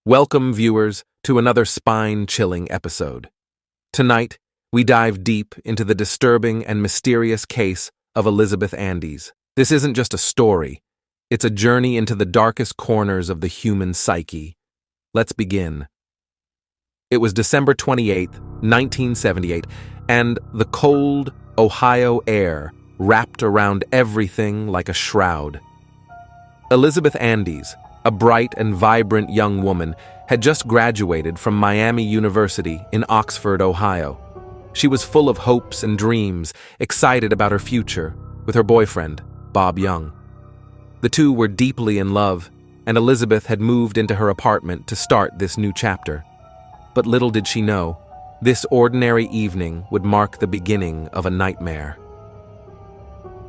Welcome, viewers, to another spine-chilling episode. Tonight, we dive deep into the disturbing and mysterious case of Elizabeth Andes. This isn't just a story, it's a journey into the darkest corners of the human psyche. Let's begin. It was December 28, 1978, and the cold Ohio air wrapped around everything like a shroud. Elizabeth Andes, a bright and vibrant young woman, had just graduated from Miami University in Oxford, Ohio. She was full of hopes and dreams, excited about her future, with her boyfriend, Bob Young. The two were deeply in love, and Elizabeth had moved into her apartment to start this new chapter. But little did she know, this ordinary evening would mark the beginning of a nightmare.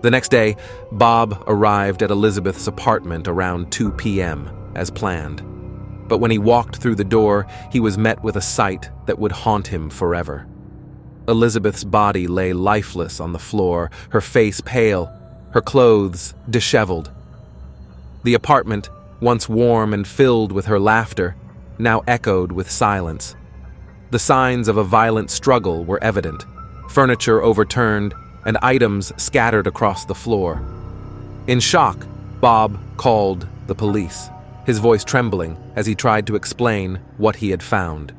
The next day, Bob arrived at Elizabeth's apartment around 2 p.m., as planned. But when he walked through the door, he was met with a sight that would haunt him forever. Elizabeth's body lay lifeless on the floor, her face pale, her clothes disheveled. The apartment, once warm and filled with her laughter, now echoed with silence. The signs of a violent struggle were evident, furniture overturned, and items scattered across the floor. In shock, Bob called the police, his voice trembling as he tried to explain what he had found.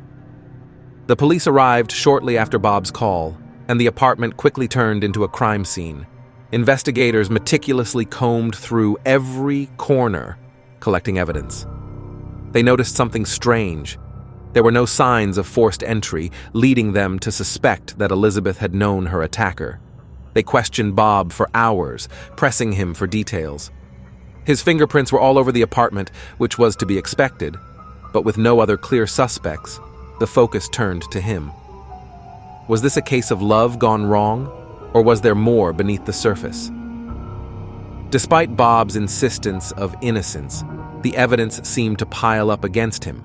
The police arrived shortly after Bob's call, and the apartment quickly turned into a crime scene. Investigators meticulously combed through every corner, collecting evidence. They noticed something strange. There were no signs of forced entry, leading them to suspect that Elizabeth had known her attacker. They questioned Bob for hours, pressing him for details. His fingerprints were all over the apartment, which was to be expected, but with no other clear suspects, the focus turned to him. Was this a case of love gone wrong, or was there more beneath the surface? Despite Bob's insistence of innocence, the evidence seemed to pile up against him.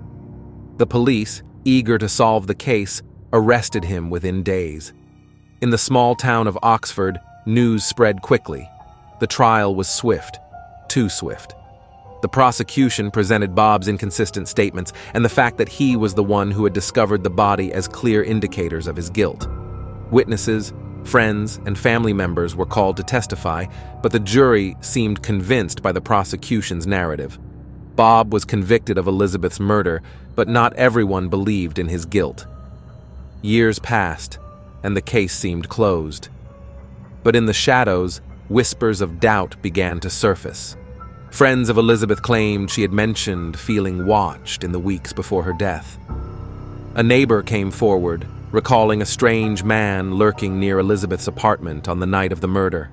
The police, eager to solve the case, arrested him within days. In the small town of Oxford, news spread quickly. The trial was swift, too swift. The prosecution presented Bob's inconsistent statements and the fact that he was the one who had discovered the body as clear indicators of his guilt. Witnesses, friends, and family members were called to testify, but the jury seemed convinced by the prosecution's narrative. Bob was convicted of Elizabeth's murder, but not everyone believed in his guilt. Years passed, and the case seemed closed. But in the shadows, whispers of doubt began to surface. Friends of Elizabeth claimed she had mentioned feeling watched in the weeks before her death. A neighbor came forward, recalling a strange man lurking near Elizabeth's apartment on the night of the murder.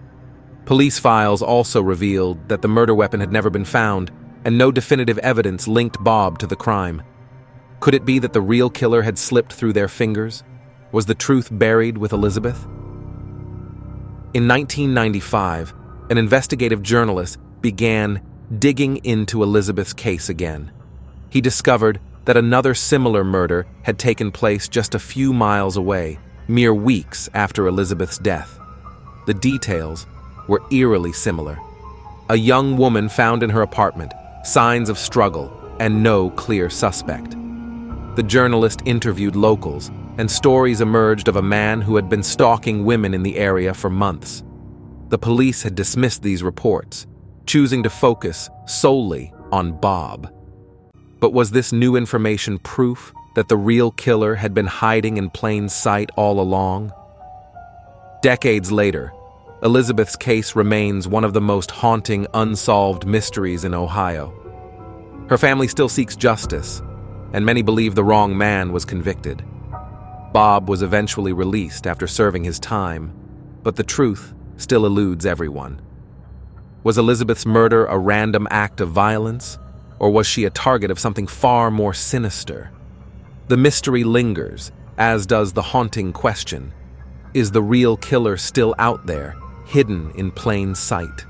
Police files also revealed that the murder weapon had never been found, and no definitive evidence linked Bob to the crime. Could it be that the real killer had slipped through their fingers? Was the truth buried with Elizabeth? In 1995, an investigative journalist began digging into Elizabeth's case again. He discovered that another similar murder had taken place just a few miles away, mere weeks after Elizabeth's death. The details were eerily similar. A young woman found in her apartment, signs of struggle, and no clear suspect. The journalist interviewed locals, and stories emerged of a man who had been stalking women in the area for months. The police had dismissed these reports, choosing to focus solely on Bob. But was this new information proof that the real killer had been hiding in plain sight all along? Decades later, Elizabeth's case remains one of the most haunting unsolved mysteries in Ohio. Her family still seeks justice, and many believe the wrong man was convicted. Bob was eventually released after serving his time, but the truth still eludes everyone. Was Elizabeth's murder a random act of violence, or was she a target of something far more sinister? The mystery lingers, as does the haunting question: is the real killer still out there, hidden in plain sight?